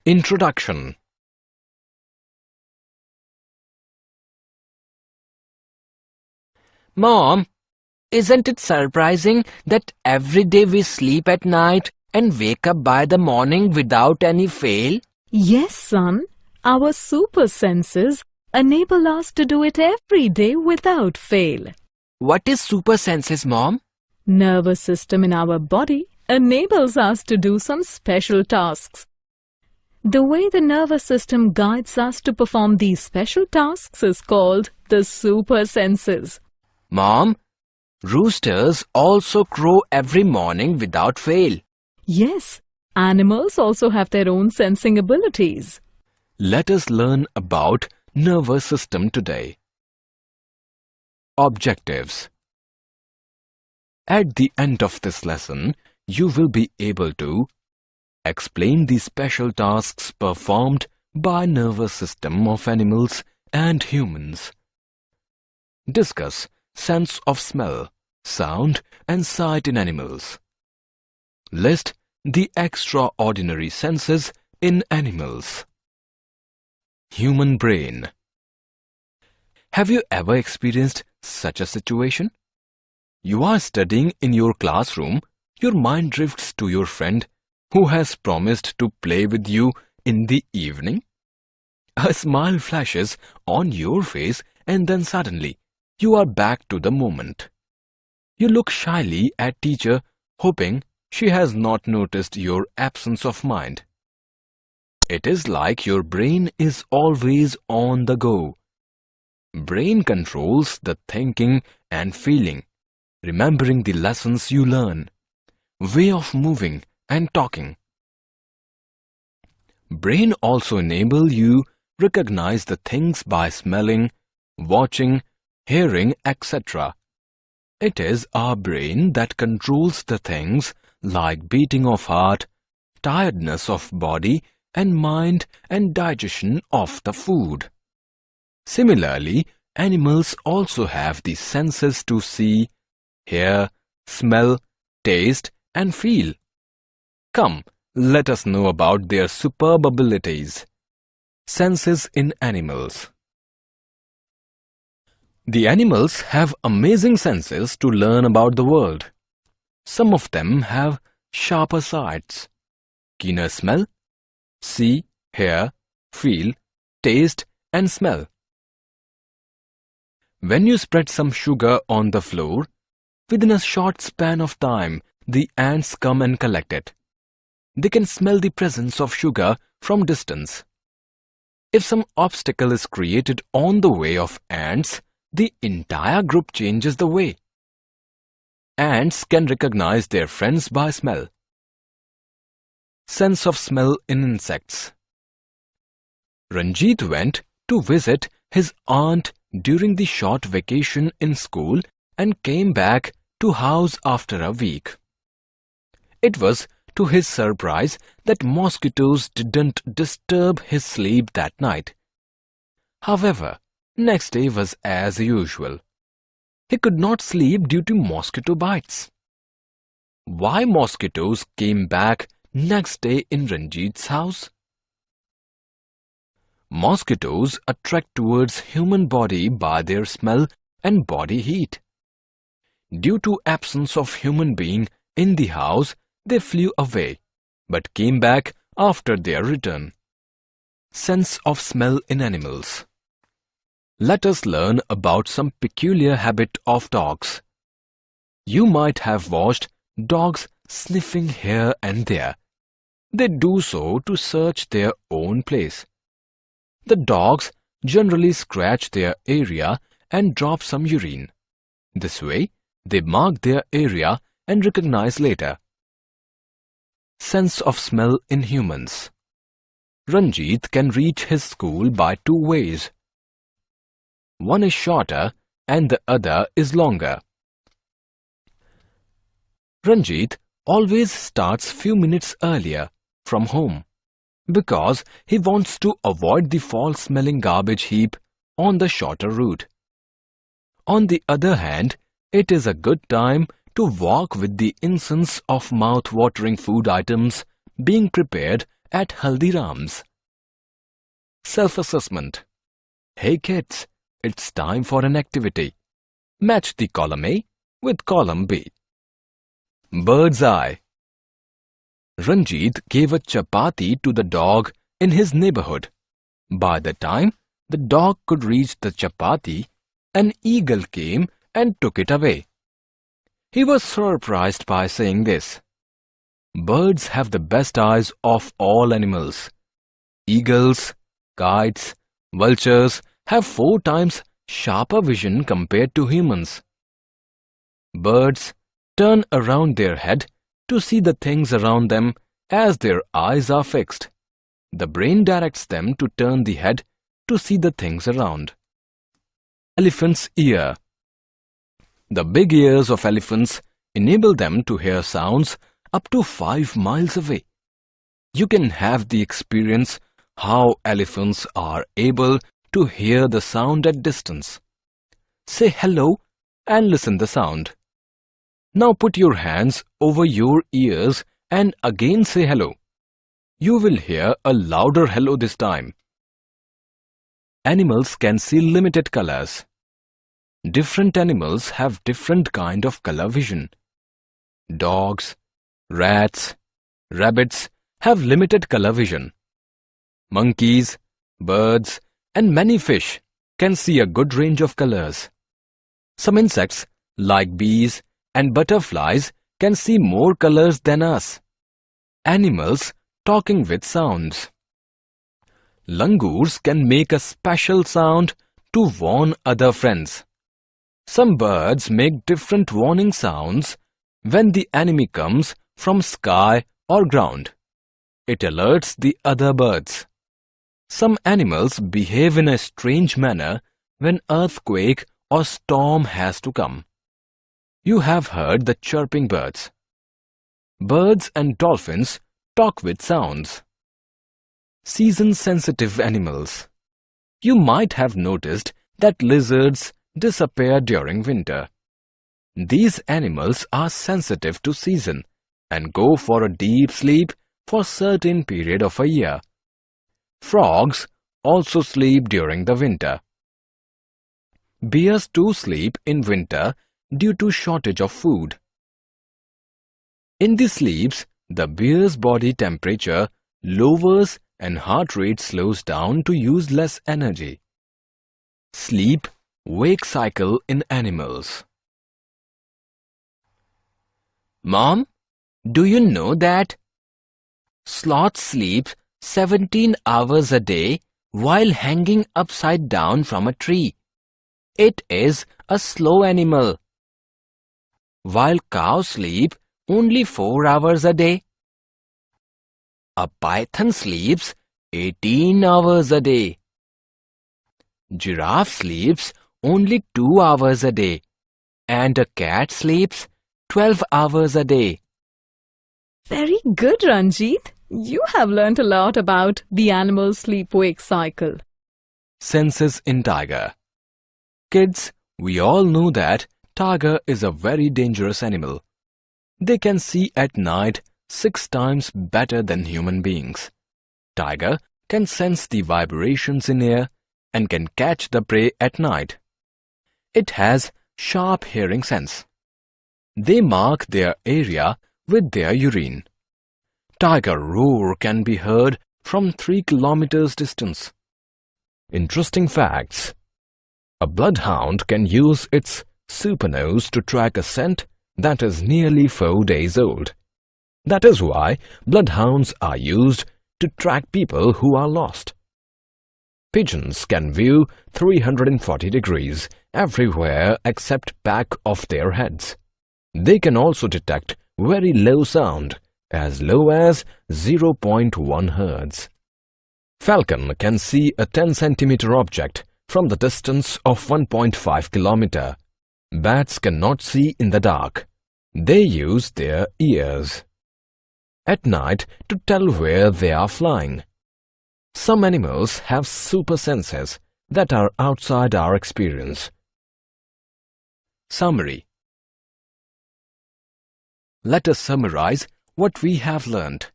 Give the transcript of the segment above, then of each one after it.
Introduction. Mom, isn't it surprising that every day we sleep at night and wake up by the morning without any fail? Yes, son. Our super senses enable us to do it every day without fail. What is super senses, Mom? Nervous system in our body enables us to do some special tasks. The way the nervous system guides us to perform these special tasks is called the super senses. Mom, roosters also crow every morning without fail. Yes, animals also have their own sensing abilities. Let us learn about nervous system today. Objectives. At the end of this lesson, you will be able to explain the special tasks performed by nervous system of animals and humans. Discuss sense of smell, sound and sight in animals. List the extraordinary senses in animals. Human brain. Have you ever experienced such a situation? You are studying in your classroom, your mind drifts to your friend who has promised to play with you in the evening. A smile flashes on your face and then suddenly you are back to the moment. You look shyly at teacher, hoping she has not noticed your absence of mind. It is like your brain is always on the go. Brain controls the thinking and feeling, remembering the lessons you learn, way of moving and talking. Brain also enable you recognize the things by smelling, watching, hearing, etc. It is our brain that controls the things like beating of heart, tiredness of body and mind and digestion of the food. Similarly, animals also have the senses to see, hear, smell, taste and feel. Come, let us know about their superb abilities. Senses in animals. The animals have amazing senses to learn about the world. Some of them have sharper sights, keener smell, see, hear, feel, taste and smell. When you spread some sugar on the floor, within a short span of time, the ants come and collect it. They can smell the presence of sugar from distance. If some obstacle is created on the way of ants, the entire group changes the way. Ants can recognize their friends by smell. Sense of smell in insects. Ranjit went to visit his aunt during the short vacation in school and came back to house after a week. It was to his surprise that mosquitoes didn't disturb his sleep that night. However, next day was as usual. He could not sleep due to mosquito bites. Why mosquitoes came back next day in Ranjit's house? Mosquitoes attract towards human body by their smell and body heat. Due to absence of human being in the house, they flew away, but came back after their return. Sense of smell in animals. Let us learn about some peculiar habit of dogs. You might have watched dogs sniffing here and there. They do so to search their own place. The dogs generally scratch their area and drop some urine. This way, they mark their area and recognize later. Sense of smell in humans. Ranjit can reach his school by two ways. One is shorter and the other is longer. Ranjit always starts few minutes earlier from home because he wants to avoid the foul-smelling garbage heap on the shorter route. On the other hand, it is a good time to walk with the incense of mouth-watering food items being prepared at Haldiram's. Self-assessment. Hey kids, it's time for an activity. Match the column A with column B. Bird's eye. Ranjit gave a chapati to the dog in his neighborhood. By the time the dog could reach the chapati, an eagle came and took it away. He was surprised by saying this. Birds have the best eyes of all animals. Eagles, kites, vultures have 4 times sharper vision compared to humans. Birds turn around their head to see the things around them as their eyes are fixed. The brain directs them to turn the head to see the things around. Elephant's ear. The big ears of elephants enable them to hear sounds up to 5 miles away. You can have the experience how elephants are able to hear the sound at distance. Say hello and listen the sound. Now put your hands over your ears and again say hello. You will hear a louder hello this time. Animals can see limited colors. Different animals have different kind of color vision. Dogs, rats, rabbits have limited color vision. Monkeys, birds, and many fish can see a good range of colors. Some insects, like bees and butterflies, can see more colors than us. Animals talking with sounds. Langurs can make a special sound to warn other friends. Some birds make different warning sounds when the enemy comes from sky or ground. It alerts the other birds. Some animals behave in a strange manner when earthquake or storm has to come. You have heard the chirping birds. Birds and dolphins talk with sounds. Season-sensitive animals. You might have noticed that lizards disappear during winter. These animals are sensitive to season and go for a deep sleep for a certain period of a year. Frogs also sleep during the winter. Bears too sleep in winter due to shortage of food. In these sleeps, the bear's body temperature lowers and heart rate slows down to use less energy. Sleep-wake cycle in animals. Mom, do you know that sloth sleeps 17 hours a day while hanging upside down from a tree? It is a slow animal. While cows sleep only 4 hours a day. A python sleeps 18 hours a day. Giraffe sleeps only 2 hours a day. And a cat sleeps 12 hours a day. Very good, Ranjit. You have learnt a lot about the animal sleep-wake cycle. Senses in tiger. Kids, we all know that tiger is a very dangerous animal. They can see at night 6 times better than human beings. Tiger can sense the vibrations in air and can catch the prey at night. It has sharp hearing sense. They mark their area with their urine. Tiger roar can be heard from 3 kilometers distance. Interesting facts. A bloodhound can use its supernose to track a scent that is nearly 4 days old. That is why bloodhounds are used to track people who are lost. Pigeons can view 340 degrees everywhere except back of their heads. They can also detect very low sound, as low as 0.1 Hz. Falcon can see a 10 centimeter object from the distance of 1.5 kilometer. Bats cannot see in the dark. They use their ears at night to tell where they are flying. Some animals have super senses that are outside our experience. Summary. Let us summarize what we have learnt.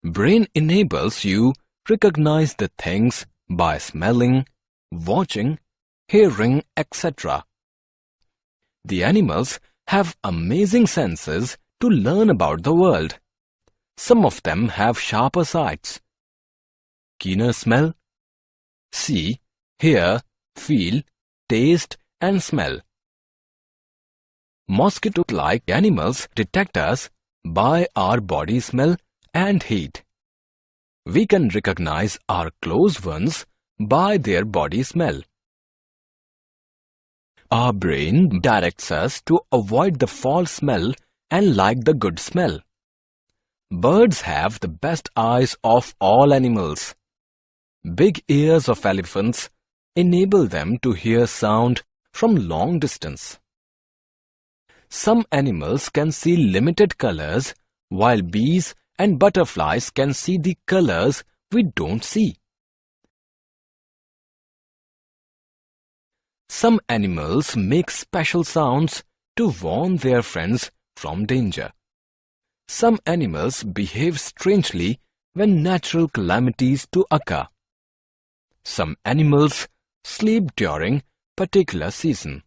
Brain enables you recognize the things by smelling, watching, hearing, etc. The animals have amazing senses to learn about the world. Some of them have sharper sights, keener smell, see, hear, feel, taste and smell. Mosquito-like animals detect us by our body smell and heat. We can recognize our close ones by their body smell. Our brain directs us to avoid the false smell and like the good smell. Birds have the best eyes of all animals. Big ears of elephants enable them to hear sound from long distance. Some animals can see limited colors, while bees and butterflies can see the colors we don't see. Some animals make special sounds to warn their friends from danger. Some animals behave strangely when natural calamities to occur. Some animals sleep during particular season.